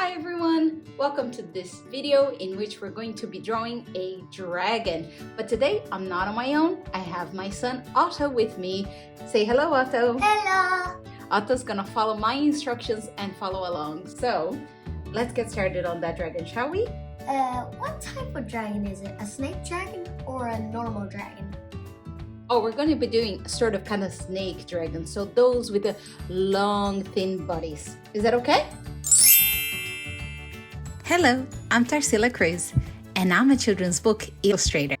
Hi everyone! Welcome to this video in which we're going to be drawing a dragon. But today I'm not on my own. I have my son Otto with me. Say hello, Otto. Hello! Otto's gonna follow my instructions and follow along. So let's get started on that dragon, shall we? What type of dragon is it? A snake dragon or a normal dragon? Oh, we're going to be doing sort of kind of snake dragon. So those with the long, thin bodies. Is that okay? Hello, I'm Tarsila Krüse, and I'm a children's book illustrator.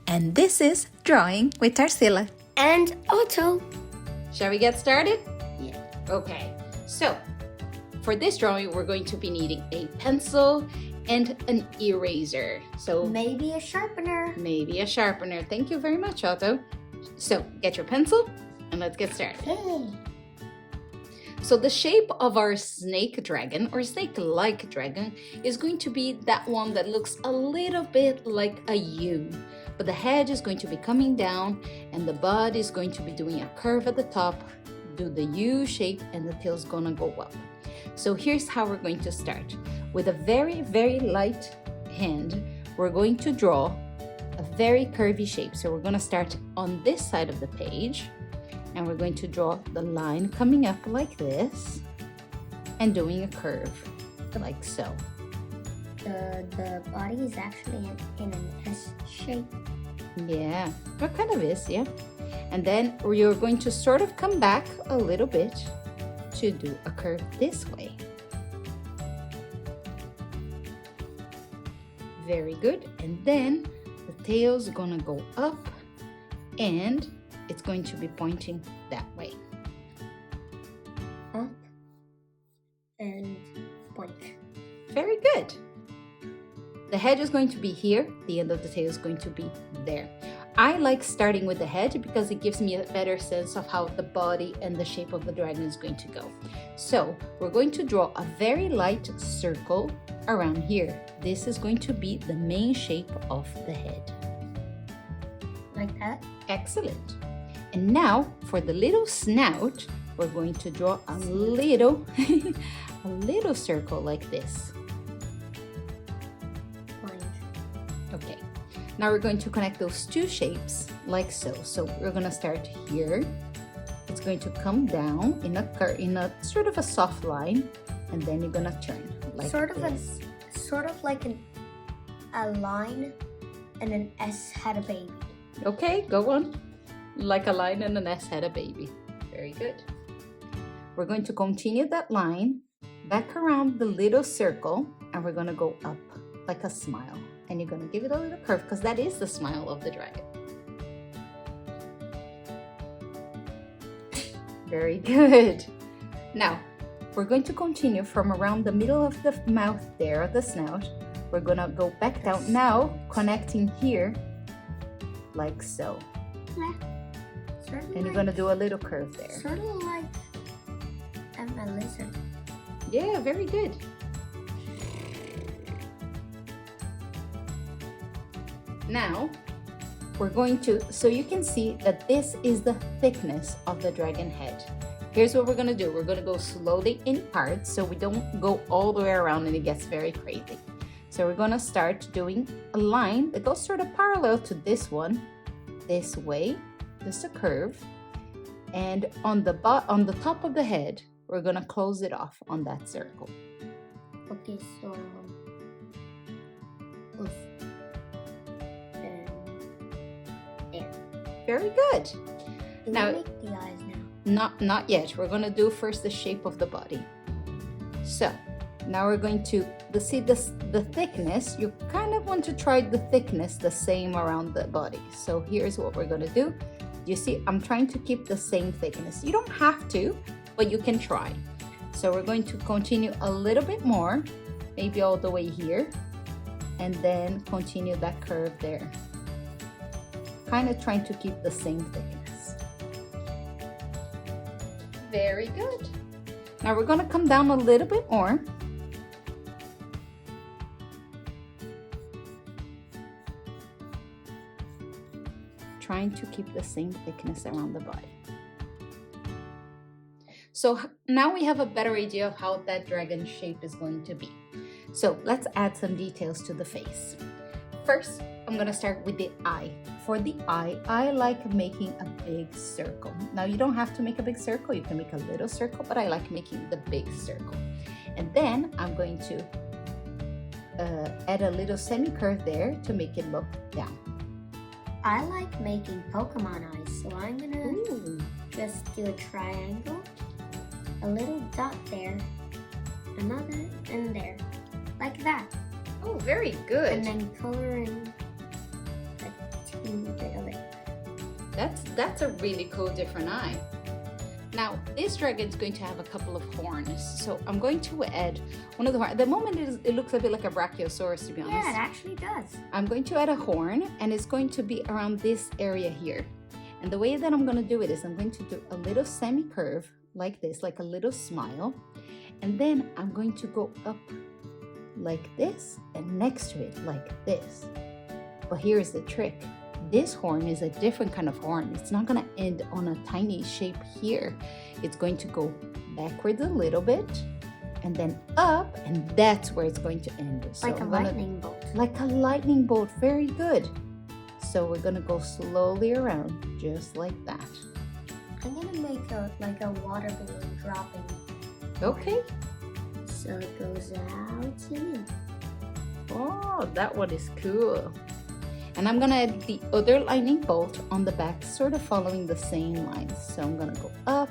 And this is Drawing with Tarsila and Otto. Shall we get started? Yeah. Okay, so for this drawing, we're going to be needing a pencil and an eraser. So maybe a sharpener. Maybe a sharpener. Thank you very much, Otto. So get your pencil and let's get started. Okay. So the shape of our snake dragon or snake-like dragon is going to be that one that looks a little bit like a U. But the head is going to be coming down and the body is going to be doing a curve at the top, do the U shape, and the tail's gonna go up. So here's how we're going to start. With a very, very light hand, we're going to draw a very curvy shape. So we're gonna start on this side of the page. And we're going to draw the line coming up like this and doing a curve like so. The body is actually in an S shape. Yeah, it kind of is, yeah. And then you're going to sort of come back a little bit to do a curve this way. Very good. And then the tail's gonna go up and it's going to be pointing that way. Up and point. Very good. The head is going to be here. The end of the tail is going to be there. I like starting with the head because it gives me a better sense of how the body and the shape of the dragon is going to go. So we're going to draw a very light circle around here. This is going to be the main shape of the head. Like that? Excellent. And now for the little snout, we're going to draw a little, a little circle like this. Point. Okay. Now we're going to connect those two shapes like so. So we're going to start here. It's going to come down in a sort of a soft line, and then you're going to turn like this. Sort of like a line and an S had a baby. Okay, go on. Like a line and an S had a baby. Very good. We're going to continue that line back around the little circle, and we're going to go up like a smile. And you're going to give it a little curve because that is the smile of the dragon. Very good. Now, we're going to continue from around the middle of the mouth there, the snout. We're going to go back down now, connecting here like so. Yeah. And you're going to do a little curve there. Sort of like a lizard. Yeah, very good. Now, we're going to, so you can see that this is the thickness of the dragon head. Here's what we're going to do. We're going to go slowly in parts so we don't go all the way around and it gets very crazy. So we're going to start doing a line that goes sort of parallel to this one, this way, just a curve. And on the top of the head, we're going to close it off on that circle. Okay, so there. Very good. Do Now, we make the eyes now? Not yet. We're going to do first the shape of the body. So now we're going to see the thickness. You kind of want to try the thickness the same around the body. So here's what we're going to do. You see, I'm trying to keep the same thickness. You don't have to, but you can try. So we're going to continue a little bit more, maybe all the way here, and then continue that curve there. Kind of trying to keep the same thickness. Very good. Now we're going to come down a little bit more. Trying to keep the same thickness around the body. So now we have a better idea of how that dragon shape is going to be. So let's add some details to the face. First, I'm gonna start with the eye. For the eye, I like making a big circle. Now you don't have to make a big circle, you can make a little circle, but I like making the big circle. And then I'm going to add a little semi-curve there to make it look down. I like making Pokemon eyes, so I'm gonna just do a triangle, a little dot there, another, and there, like that. Oh, very good. And then color in a teeny bit of it. That's a really cool different eye. Now, this dragon is going to have a couple of horns, so I'm going to add one of the horns. At the moment, it looks a bit like a brachiosaurus, to be honest. Yeah, it actually does. I'm going to add a horn, and it's going to be around this area here. And the way that I'm going to do it is I'm going to do a little semi-curve like this, like a little smile. And then I'm going to go up like this, and next to it like this. But here's the trick. This horn is a different kind of horn. It's not going to end on a tiny shape here. It's going to go backwards a little bit and then up, and that's where it's going to end. So like a lightning bolt. Like a lightning bolt. Very good. So we're going to go slowly around just like that. I'm going to make like a water balloon dropping. Okay. So it goes out and in. Oh, that one is cool. And I'm gonna add the other lightning bolt on the back, sort of following the same lines. So I'm gonna go up,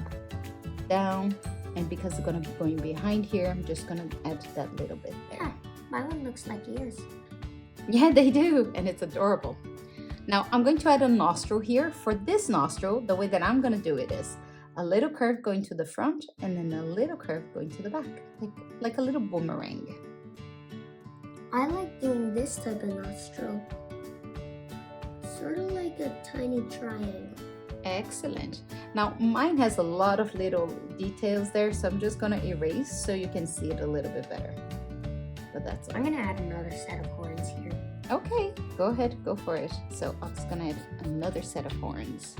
down, and because it's gonna be going behind here, I'm just gonna add that little bit there. Yeah, my one looks like ears. Yeah, they do, and it's adorable. Now I'm going to add a nostril here. For this nostril, the way that I'm gonna do it is a little curve going to the front and then a little curve going to the back, like a little boomerang. I like doing this type of nostril. Sort of like a tiny triangle. Excellent. Now mine has a lot of little details there, so I'm just gonna erase so you can see it a little bit better. But that's I'm gonna add another set of horns here. Okay, go ahead, go for it. So I'm just gonna add another set of horns.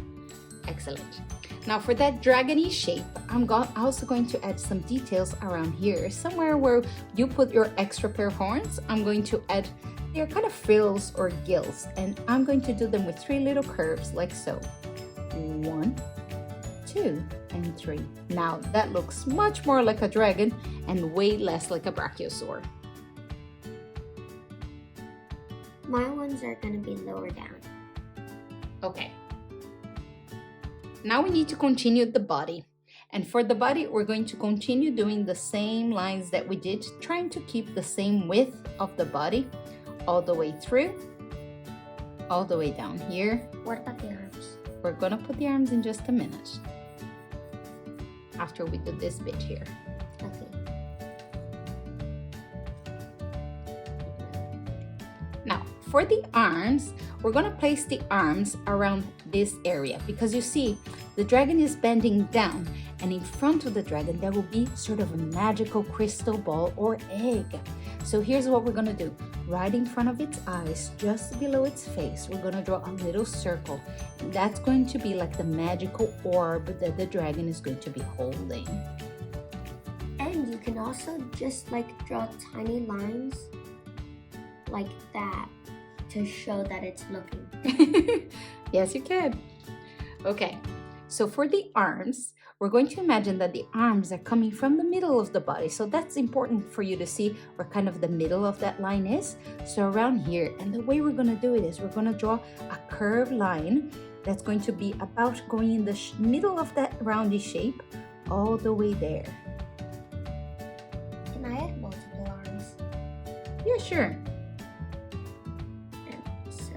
Excellent. Now for that dragony shape, I'm also going to add some details around here. Somewhere where you put your extra pair of horns, I'm going to add they're kind of frills or gills, and I'm going to do them with 3 little curves like so. 1, 2, and 3. Now that looks much more like a dragon and way less like a brachiosaur. My ones are going to be lower down. Okay. Now we need to continue the body. And for the body, we're going to continue doing the same lines that we did, trying to keep the same width of the body all the way through, all the way down here. What about the arms? We're gonna put the arms in just a minute after we do this bit here. Okay. Now, for the arms, we're gonna place the arms around this area because you see, the dragon is bending down, and in front of the dragon, there will be sort of a magical crystal ball or egg. So here's what we're gonna do. Right in front of its eyes, just below its face, we're gonna draw a little circle. And that's going to be like the magical orb that the dragon is going to be holding. And you can also just like draw tiny lines like that to show that it's looking. Yes, you can. Okay, so for the arms, we're going to imagine that the arms are coming from the middle of the body. So that's important for you to see where kind of the middle of that line is. So around here, and the way we're going to do it is we're going to draw a curved line that's going to be about going in the middle of that roundy shape all the way there. Can I add multiple arms? Yeah, sure. So,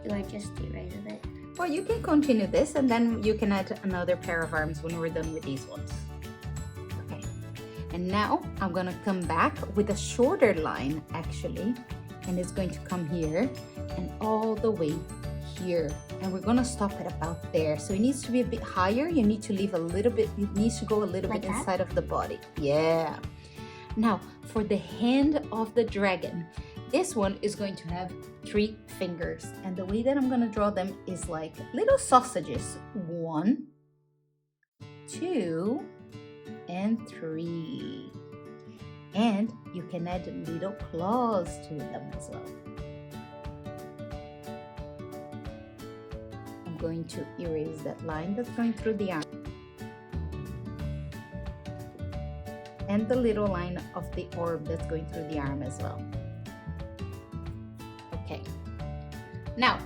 do I just erase it? Well, you can continue this and then you can add another pair of arms when we're done with these ones. Okay, and now I'm gonna come back with a shorter line actually, and it's going to come here and all the way here, and we're gonna stop at about there. So it needs to be a bit higher. You need to leave a little bit, it needs to go a little like bit that? inside of the body. Yeah. Now for the hand of the dragon, this one is going to have 3 fingers, and the way that I'm going to draw them is like little sausages. 1, 2, and 3. And you can add little claws to them as well. I'm going to erase that line that's going through the arm. And the little line of the orb that's going through the arm as well. Okay. Now,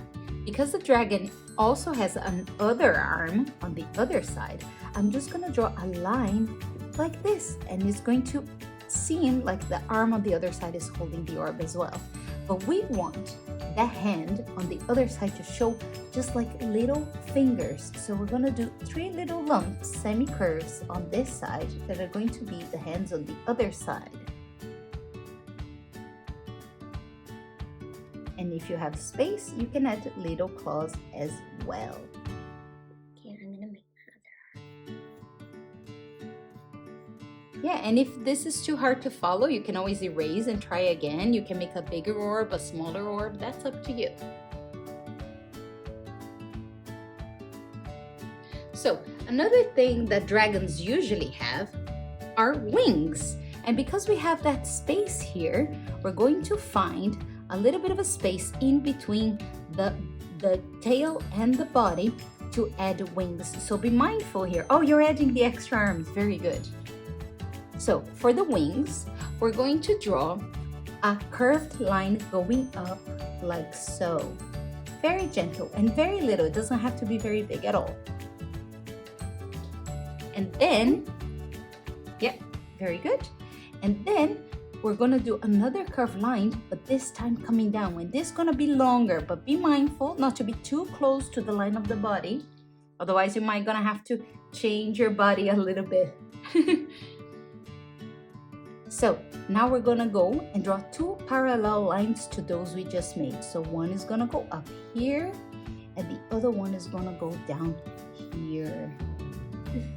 because the dragon also has another arm on the other side, I'm just going to draw a line like this, and it's going to seem like the arm on the other side is holding the orb as well. But we want the hand on the other side to show just like little fingers. So we're going to do 3 little lumps, semi-curves on this side that are going to be the hands on the other side. And if you have space, you can add little claws as well. Okay, I'm gonna make Yeah, and if this is too hard to follow, you can always erase and try again. You can make a bigger orb, a smaller orb, that's up to you. So, another thing that dragons usually have are wings. And because we have that space here, we're going to find a little bit of a space in between the tail and the body to add wings. So be mindful here. Oh, you're adding the extra arms, very good. So for the wings, we're going to draw a curved line going up like so. Very gentle and very little. It doesn't have to be very big at all. And then, yeah, very good. And then we're gonna do another curved line, but this time coming down. And this is gonna be longer, but be mindful not to be too close to the line of the body. Otherwise, you might gonna have to change your body a little bit. So now we're gonna go and draw 2 parallel lines to those we just made. So one is gonna go up here and the other one is gonna go down here.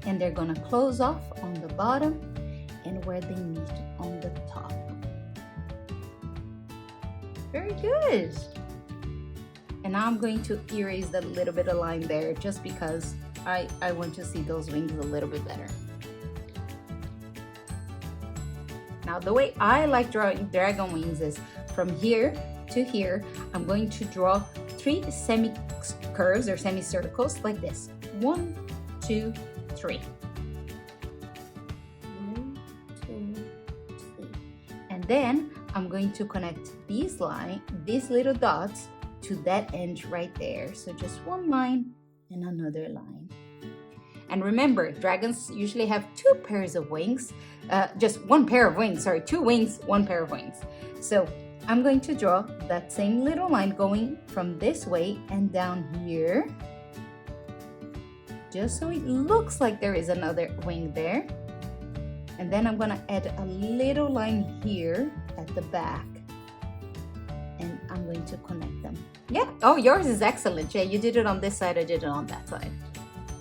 And they're gonna close off on the bottom and where they meet on the top. Very good. And now I'm going to erase that little bit of line there just because I want to see those wings a little bit better. Now the way I like drawing dragon wings is from here to here, I'm going to draw 3 semi-curves or semicircles like this. 1, 2, 3. 1, 2, 3. And then I'm going to connect these little dots to that end right there. So just one line and another line. And remember, dragons usually have 2 pairs of wings. Just 1 pair of wings, sorry, 2 wings, 1 pair of wings. So I'm going to draw that same little line going from this way and down here. Just so it looks like there is another wing there. And then I'm gonna add a little line here at the back. And I'm going to connect them. Yeah, oh, yours is excellent. Yeah, you did it on this side, I did it on that side.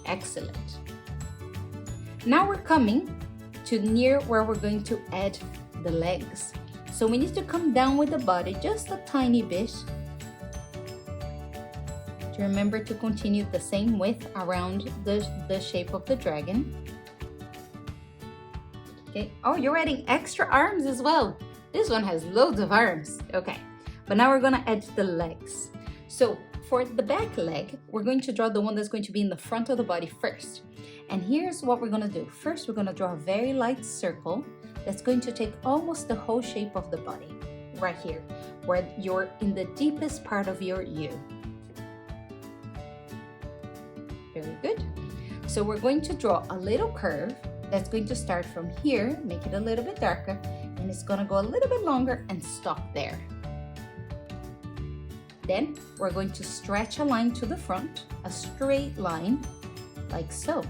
Excellent. Now we're coming to near where we're going to add the legs. So we need to come down with the body just a tiny bit. To remember to continue the same width around the shape of the dragon. Okay. Oh, you're adding extra arms as well. This one has loads of arms. Okay. But now we're gonna add the legs. So for the back leg, we're going to draw the one that's going to be in the front of the body first. And here's what we're gonna do. First, we're gonna draw a very light circle that's going to take almost the whole shape of the body, right here, where you're in the deepest part of your U. Very good. So we're going to draw a little curve that's going to start from here, make it a little bit darker, and it's gonna go a little bit longer and stop there. Then we're going to stretch a line to the front, a straight line, like so.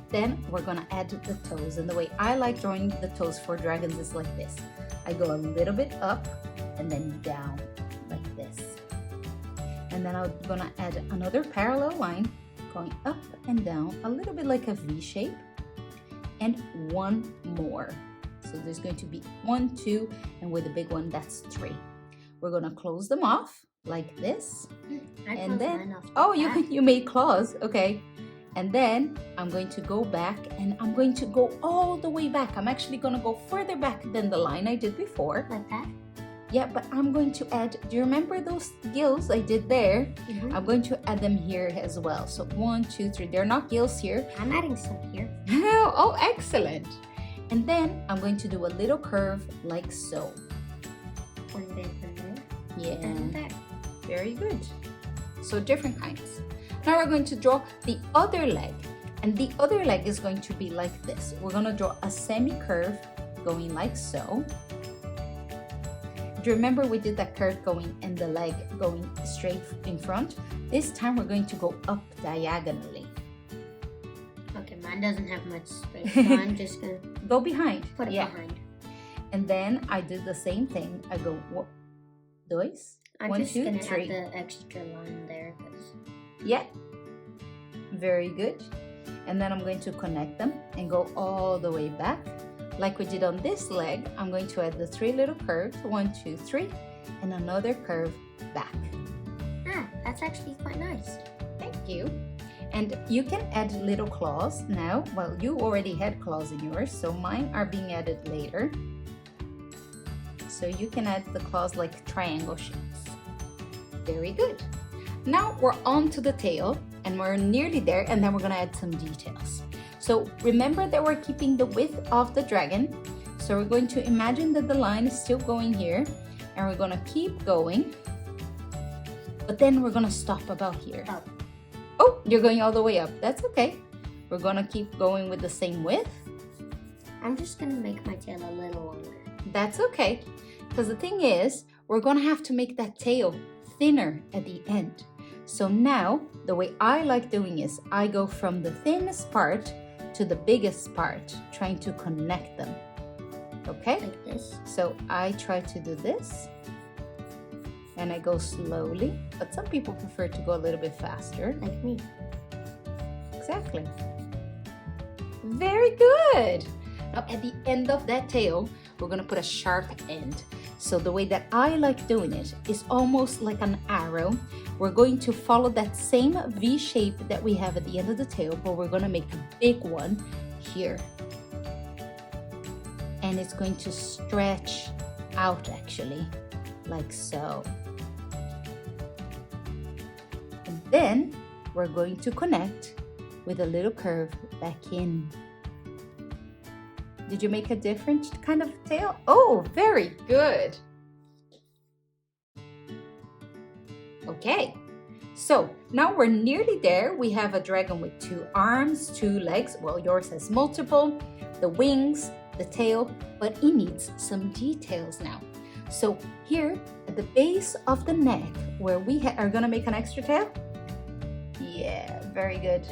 Then we're gonna add the toes, and the way I like drawing the toes for dragons is like this. I go a little bit up and then down like this. And then I'm gonna add another parallel line going up and down, a little bit like a V shape, and one more. So there's going to be 1, 2, and with the big one, that's 3. We're gonna close them off like this. I And closed then, mine off the oh, back. you made claws, okay. And then I'm going to go back and I'm going to go all the way back. I'm actually going to go further back than the line I did before. Like that? Yeah, but I'm going to add, do you remember those gills I did there? Mm-hmm. I'm going to add them here as well. So 1, 2, 3, they're not gills here. I'm adding some here. Oh, excellent. And then I'm going to do a little curve like so. One bit from there. Yeah, And there. very good. So different kinds. Now we're going to draw the other leg. And the other leg is going to be like this. We're going to draw a semi-curve going like so. Do you remember we did that curve going and the leg going straight in front? This time we're going to go up diagonally. Okay, mine doesn't have much space, so I'm just gonna Go behind. put it behind. And then I did the same thing. I go, what? Dois? I'm 1, just 2, gonna 3. add the extra line there, because Yeah. Very good. And then I'm going to connect them and go all the way back. Like we did on this leg, I'm going to add the 3 little curves, 1, 2, 3, and another curve back. that's actually quite nice. Thank you. And you can add little claws now. Well, you already had claws in yours, so mine are being added later. So you can add the claws like triangle shapes. Very good. Now we're on to the tail and we're nearly there, and then we're gonna add some details. So remember that we're keeping the width of the dragon. So we're going to imagine that the line is still going here, and we're gonna keep going. But then we're gonna stop about here. Oh. Oh, you're going all the way up. That's okay. We're gonna keep going with the same width. I'm just gonna make my tail a little longer. That's okay. Because the thing is, we're gonna have to make that tail thinner at the end. So now, the way I like doing is I go from the thinnest part to the biggest part, trying to connect them. Okay? Like this. So I try to do this. And I go slowly, but some people prefer to go a little bit faster. Like me. Exactly. Very good. Now at the end of that tail, we're gonna put a sharp end. So the way that I like doing it is almost like an arrow. We're going to follow that same V shape that we have at the end of the tail, but we're gonna make a big one here. And it's going to stretch out actually, like so. And then we're going to connect with a little curve back in. Did you make a different kind of tail? Oh, very good. Okay, so now we're nearly there. We have a dragon with 2 arms, 2 legs. Well, yours has multiple, the wings, the tail, but it needs some details now. So here at the base of the neck, where we are gonna make an extra tail. Yeah, very good.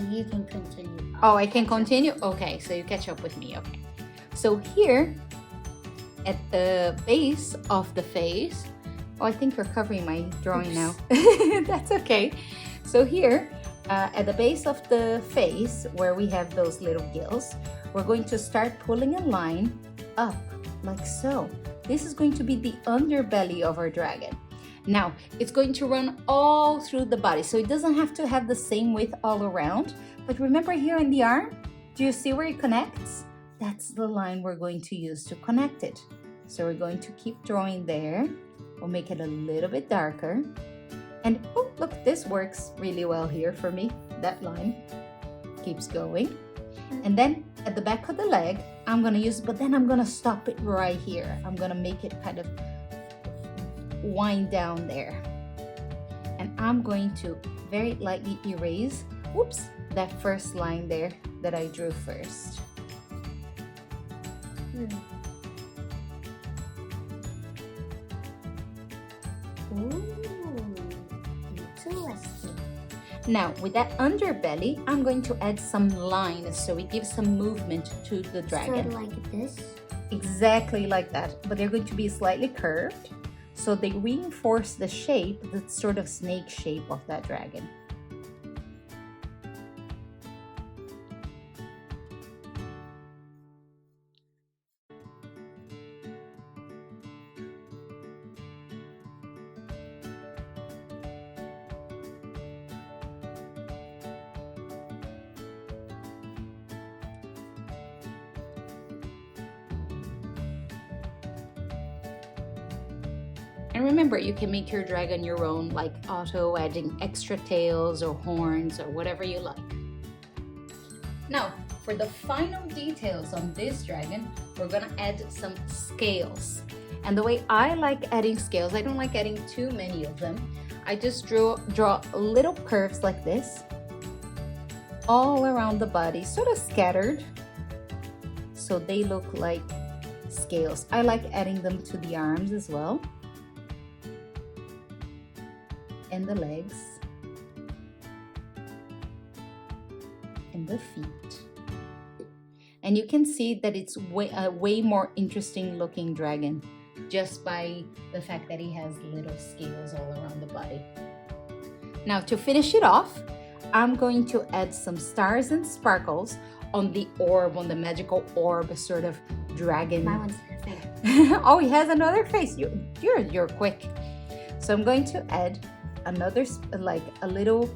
You can continue. Oh, I can continue? Okay, so you catch up with me, okay. So here, at the base of the face, oh, I think you're covering my drawing now. That's okay. So here, at the base of the face, where we have those little gills, we're going to start pulling a line up, like so. This is going to be the underbelly of our dragon. Now, it's going to run all through the body, so it doesn't have to have the same width all around. But remember here in the arm, do you see where it connects? That's the line we're going to use to connect it. So we're going to keep drawing there. We'll make it a little bit darker. And oh, look, this works really well here for me. That line keeps going. And then at the back of the leg, I'm gonna use, but then I'm gonna stop it right here. I'm gonna make it kind of wind down there. And I'm going to very lightly erase, whoops, that first line there that I drew first. Interesting. Now, with that underbelly, I'm going to add some lines so it gives some movement to the dragon. Sort of like this. Exactly like that, but they're going to be slightly curved, so they reinforce the shape, the sort of snake shape of that dragon. And remember, you can make your dragon your own, like Otto, adding extra tails or horns or whatever you like. Now, for the final details on this dragon, we're gonna add some scales. And the way I like adding scales, I don't like adding too many of them. I just draw little curves like this all around the body, sort of scattered, so they look like scales. I like adding them to the arms as well, and the legs, and the feet. And you can see that it's a way more interesting looking dragon just by the fact that he has little scales all around the body. Now, to finish it off, I'm going to add some stars and sparkles on the orb, on the magical orb sort of dragon. My one's perfect. Oh, he has another face. You're quick. So I'm going to add another, like a little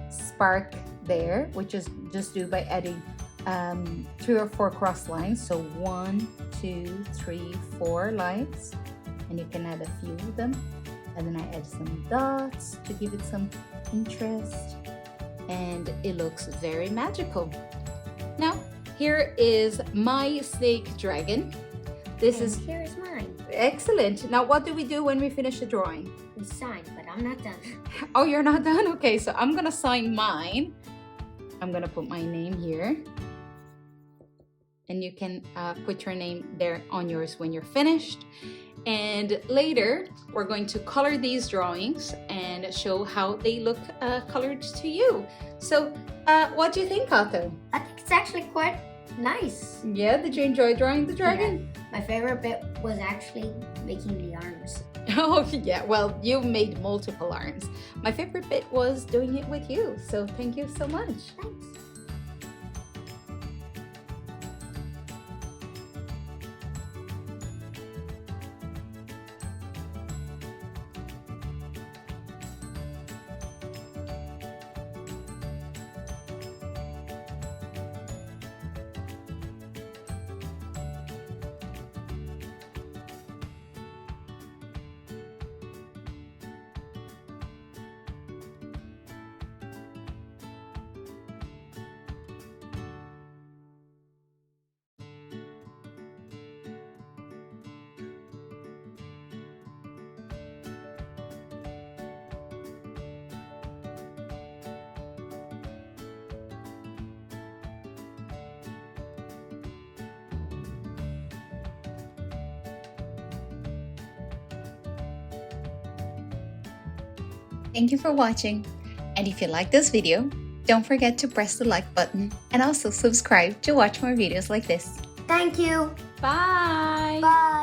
spark there, which is just do by adding 3 or 4 cross lines. So 1, 2, 3, 4 lines, and you can add a few of them. And then I add some dots to give it some interest, and it looks very magical. Now, here is my snake dragon. Here is mine. Excellent. Now, what do we do when we finish the drawing? We sign, but I'm not done. Oh, you're not done? Okay, so I'm gonna sign mine. I'm gonna put my name here, and you can put your name there on yours when you're finished. And later, we're going to color these drawings and show how they look colored to you. So, what do you think, Otto? I think it's actually quite nice. Yeah, did you enjoy drawing the dragon? Yeah. My favorite bit was actually making the arms. Oh, yeah, well, you made multiple arms. My favorite bit was doing it with you, so thank you so much. Thanks. Thank you for watching, and if you like this video, don't forget to press the like button and also subscribe to watch more videos like this. Thank you. Bye! Bye.